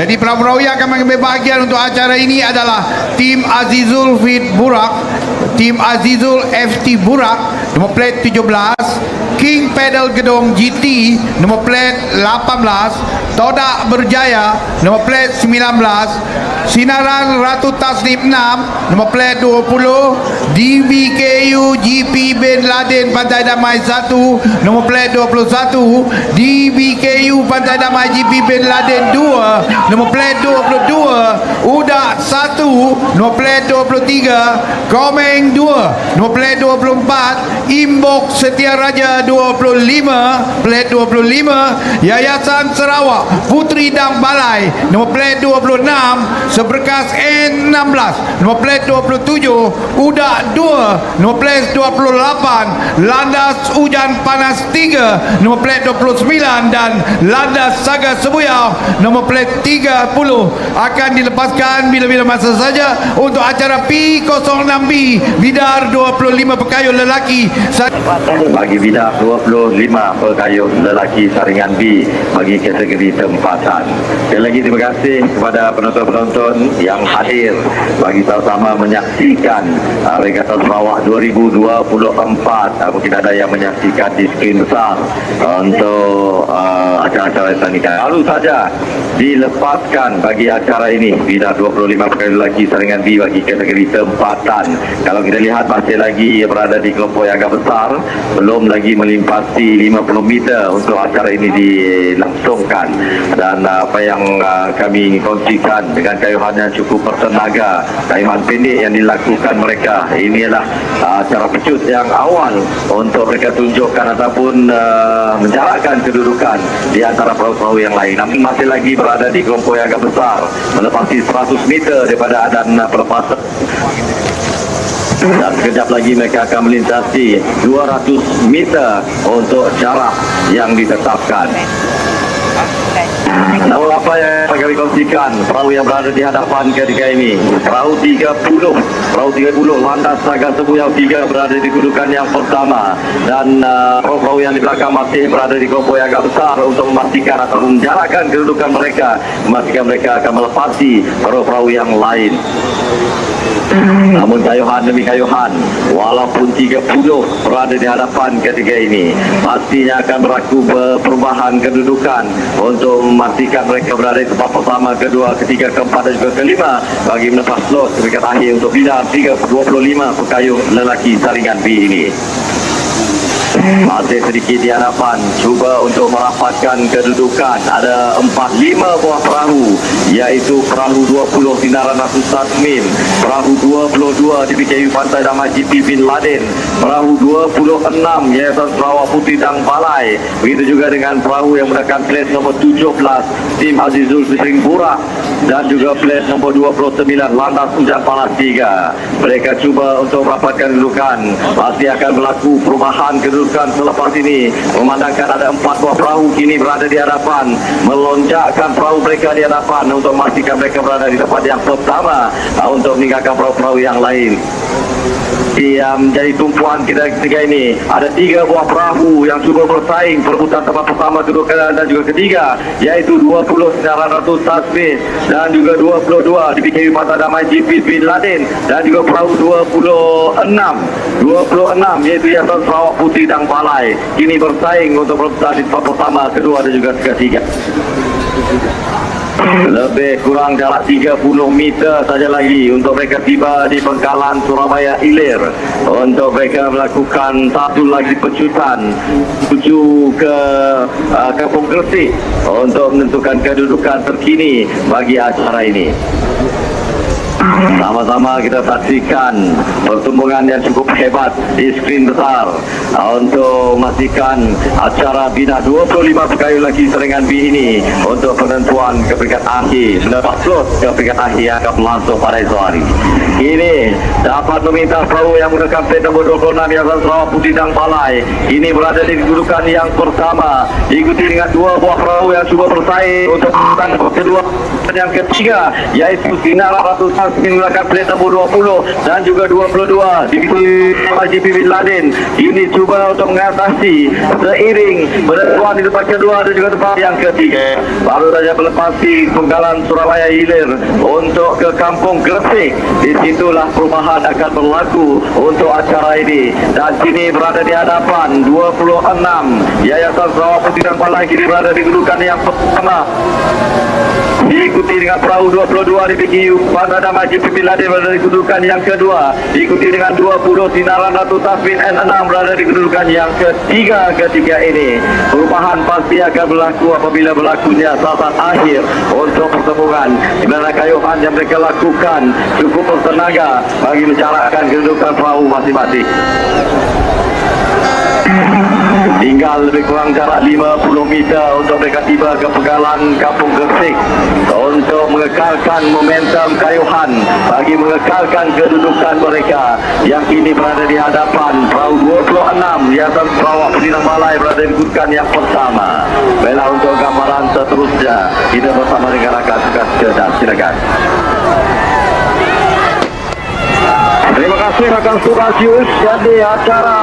Jadi perahu yang akan mengambil bahagian untuk acara ini adalah tim Azizul Fit Burak, tim Azizul FT Burak, nombor plate 17, King Pedal Gedong GT, nombor plate 18, Todak Berjaya, nombor plate 19, Sinaran Ratu Taslim 6, nombor plate 20, DBKU GP Bin Laden Pantai Damai 1, nombor plate 21, DBKU Pantai Damai GP Bin Laden 2, nombor plate 22, Udak 1, nombor plate 23, Komeng 2, nombor plate 24, Imbok Setia Raja 25, plate 25, Yayasan Sarawak Putri Dang Balai, nombor plate 26, Seberkas N16, nombor plate 27, Udak 2, nombor plate 28, Landas Hujan Panas 3, nombor plate 29, dan Landas Saga Sebuyau, nomor plate 30 akan dilepaskan bila-bila masa saja untuk acara P06B bidar 25 pekayun lelaki bagi bidar 25 pekayun lelaki saringan B bagi kategori tempatan. Sekali lagi terima kasih kepada penonton-penonton yang hadir bagi sama-sama menyaksikan Regatta Sarawak 2024. Mungkin ada yang menyaksikan di skrin besar untuk acara-acara tandingan. Baru saja dilepaskan bagi acara ini bidar 25 pekayun lelaki saringan B bagi kategori tempatan. Kalau kita lihat masih lagi berada di kelompok yang agak besar, belum lagi melimpasi 50 meter untuk acara ini dilangsungkan. Dan apa yang kami kongsikan dengan kayuhan yang cukup bertenaga, kayuhan pendek yang dilakukan mereka, ini adalah cara pecut yang awal untuk mereka tunjukkan ataupun menjarakkan kedudukan di antara perahu-perahu yang lain. Namun masih lagi berada di kelompok yang agak besar, melepasi 100 meter daripada adan pelepasan. Dan sekejap lagi mereka akan melintasi 200 meter untuk jarak yang ditetapkan. Namun apa yang kami kongsikan, perahu yang berada di hadapan ketika ini, perahu 30 Landas Saga Sebuyau 3 berada di kedudukan yang pertama, dan perahu-perahu yang di belakang masih berada di kelompok yang agak besar untuk memastikan atau menjarakkan kedudukan mereka, memastikan mereka akan melepasi perahu-perahu yang lain. Namun kayuhan demi kayuhan, walaupun 30 berada di hadapan ketika ini, pastinya akan berlaku perubahan kedudukan untuk memastikan mereka berada di tempat pertama, kedua, ketiga, keempat dan juga kelima bagi menepis slot ke peringkat akhir untuk bidar 25 pekayun lelaki saringan B ini. Masih sedikit di hadapan, cuba untuk merapatkan kedudukan. Ada 45 buah perahu, iaitu perahu 20 Sinaran Ratu Tasmin, perahu 22 DBKU Pantai Damai GP Bin Laden, perahu 26 Yayasan Sarawak Putri Dang Balai. Begitu juga dengan perahu yang menggunakan plate nombor 17 tim Azizul Fit Burak, dan juga plate nombor 29 Landas Hujan Panas 3. Mereka cuba untuk merapatkan kedudukan. Pasti akan berlaku perubahan kedudukan selepas ini, memandangkan ada 4 buah perahu kini berada di hadapan, melonjakkan perahu mereka di hadapan untuk memastikan mereka berada di tempat yang pertama untuk meninggalkan perahu-perahu yang lain. Yang menjadi tumpuan kita ketika ini, ada 3 buah perahu yang cuba bersaing perebutan tempat pertama, kedua dan juga ketiga, iaitu 20 Sinaran Ratu Tasmin dan juga 22 DBKU Pantai Damai GP Bin Laden, dan juga perahu 26 iaitu Yayasan Sarawak Putri Dang Balai kini bersaing untuk perebutan di tempat pertama, kedua dan juga ketiga. Lebih kurang jarak 30 meter saja lagi untuk mereka tiba di pangkalan Surabaya Ilir, untuk mereka melakukan satu lagi pecutan menuju ke Kampung Gresik untuk menentukan kedudukan terkini bagi acara ini. Sama-sama kita saksikan pertumbuhan yang cukup hebat di skrin besar untuk memastikan acara bina 25 pekayun lelaki saringan B ini untuk penentuan ke peringkat akhir, mendapat slot ke peringkat akhir yang akan berlangsung pada esok hari. Ini dapat meminta perahu yang menggunakan plate nombor 26 Yayasan Sarawak Putri Dang Balai ini berada di kedudukan yang pertama, diikuti dengan 2 buah perahu yang cuba bersaing untuk peringkat kedua yang ketiga yaitu Sinar Ratu Tasmin menggunakan plat nombor 20 dan juga 22 diikuti GP Bin Laden. Ini cuba untuk mengatasi seiring berdepan di tempat kedua dan juga tempat yang ketiga. Baru saja melepasi Penggalan Surabaya Hilir untuk ke Kampung Gresik. Disitulah perubahan akan berlaku untuk acara ini. Dan kini berada di hadapan 26 Yayasan Sarawak Putih dan Palai kini berada di kedudukan yang pertama. Diikuti dengan perahu 22 di PGU Bandar Damai GP Bin Laden berada di kedudukan yang kedua. Diikuti dengan 20 Sinaran Ratu Tasmin N6 berada di kedudukan yang ketiga. Ketika ini perubahan pasti akan berlaku apabila berlakunya sasaran akhir untuk pertemuan di mana kayuhan yang mereka lakukan cukup bertenaga bagi menjalankan kedudukan perahu masing-masing. Tinggal lebih kurang jarak 50 meter untuk mereka tiba ke Penggalan Kampung Gresik untuk mengekalkan momentum kayuhan bagi mengekalkan kedudukan mereka yang kini berada di hadapan perahu 26 Yayasan Sarawak Putih dan Palai berada di kedudukan yang pertama. Baiklah, untuk gambaran seterusnya kita bersama dengan rakan tugas cerdas, silakan. Terima kasih rakan Subasius. Jadi acara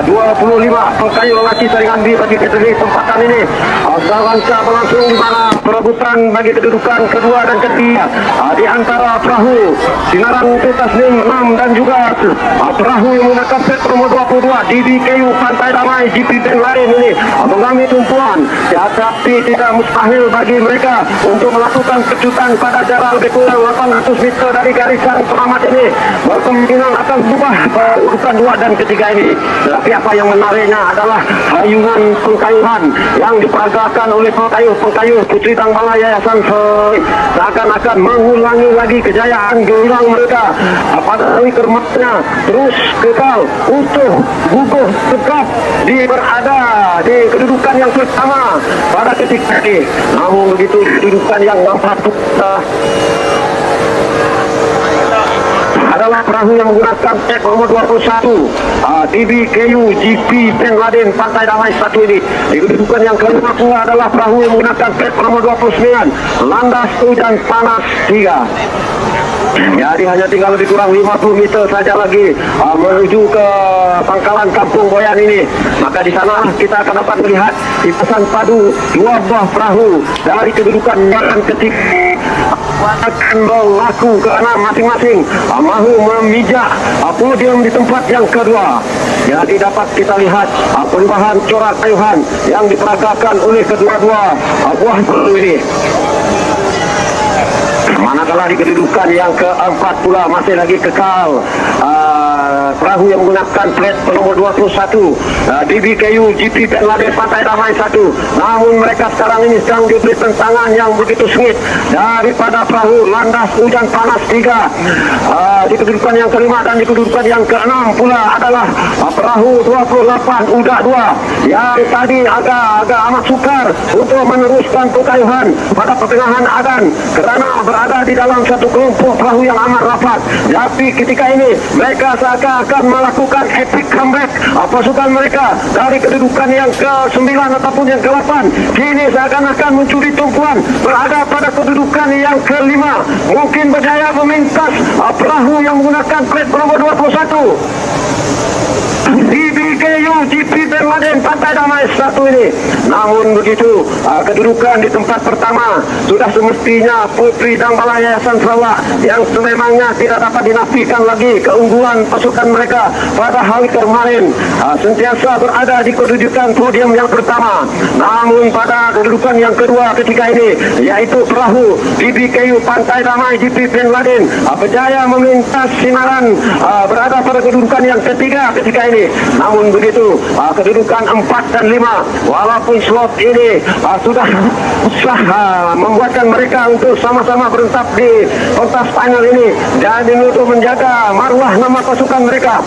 25 pengkayu lelaki saringan B bagi kategori tempatan ini selancar berlangsung di mana perebutan bagi kedudukan kedua dan ketiga di antara perahu Sinaran Tasmin 6 dan juga perahu yang menggunakan set nomor 22 DBKU Pantai Damai GP Bin Laden ini mengalami tumpuan. Tetapi tidak mustahil bagi mereka untuk melakukan kejutan pada jarak lebih kurang 800 meter dari garisan selamat ini. Berkemungkinan akan berubah kedudukan dua dan ketiga ini. Tetapi apa yang menariknya adalah hayungan pengkayuhan yang diperagakan oleh pengkayu Putri dan Palai Yayasan seakan-akan mengulangi lagi kejayaan gelang mereka. Pada hari kermatnya terus kekal utuh guguh tegap berada di kedudukan yang pertama pada ketika ini. Namun begitu kedudukan yang nampak adalah perahu yang menggunakan tag nomor 21 DBKU GP Bin Laden Pantai Damai 1 ini. Di kedudukan yang kelima pula adalah perahu yang menggunakan tag nomor 29 Landas Hujan Panas 3. Jadi hanya tinggal lebih kurang 50 meter saja lagi menuju ke pangkalan Kampung Boyan ini. Maka di sana kita akan dapat melihat hiasan padu dua buah perahu dari kedudukan yang ketiga akan berlaku ke enam masing-masing mahu memijak podium di tempat yang kedua. Jadi dapat kita lihat perubahan corak kayuhan yang diperagakan oleh kedua-dua buah perahu ini. Manakala di kedudukan yang keempat pula masih lagi kekal perahu yang menggunakan plat nomor 21 DBKU GP Bin Laden Pantai Damai 1. Namun mereka sekarang ini sedang diberi tentangan yang begitu sengit daripada perahu Landas Hujan Panas 3. Di kedudukan yang kelima dan di kedudukan yang keenam pula adalah perahu 28 Udak 2 yang tadi agak amat sukar untuk meneruskan pengkayuhan pada pertengahan adan kerana berada di dalam satu kelompok perahu yang amat rapat. Tapi ketika ini mereka seakan melakukan epic comeback pasukan mereka dari kedudukan yang ke-9 ataupun yang ke-8 kini seakan-akan mencuri tumpuan berada pada kedudukan yang ke-5, mungkin berjaya memintas perahu yang menggunakan plat nomor 21 DBKU GP Bin Laden Pantai Damai 1 ini. Namun begitu kedudukan di tempat pertama sudah semestinya Putri dan Palai Yayasan Sarawak yang sememangnya tidak dapat dinafikan lagi keunggulan pasukan mereka pada hari kemarin sentiasa berada di kedudukan podium yang pertama. Namun pada kedudukan yang kedua ketika ini yaitu perahu DBKU Pantai Damai GP Bin Laden berjaya memintas Sinaran berada pada kedudukan yang ketiga ketika ini. Namun begitu kedudukan 4 dan 5 walaupun slot ini sudah membuatkan mereka untuk sama-sama berentap di pentas final ini dan untuk menjaga maruah nama pasukan mereka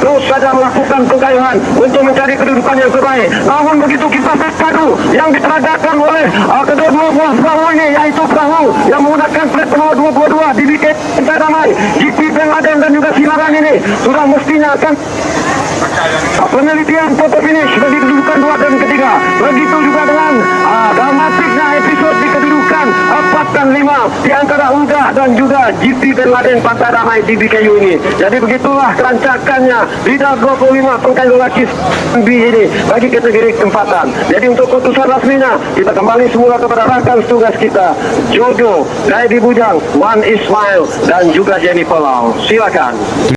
terus saja melakukan pengkayuhan untuk mencari kedudukan yang terbaik. Namun begitu kita padu yang diteragakan oleh kedua-dua buah perahu ini yaitu perahu yang menggunakan plat nomor 22 DBKU Pantai Damai GP Bin Laden dan juga Sinaran ini sudah mestinya akan penelitian foto finish bagi kedudukan 2 dan ketiga. Begitu juga dengan dramatiknya episode di kedudukan 4 menetapkan 5 di antara Uda dan juga GP Ben Laden Pantai Damai di BKU ini. Jadi begitulah kerancakannya Liga 25 Pengkayu Lelaki B ini bagi kategori kesempatan. Jadi untuk keputusan rasminya kita kembali semula kepada rakan tugas kita Jojo, Raidi Bujang, Wan Ismail dan juga Jenny Polau. Silakan.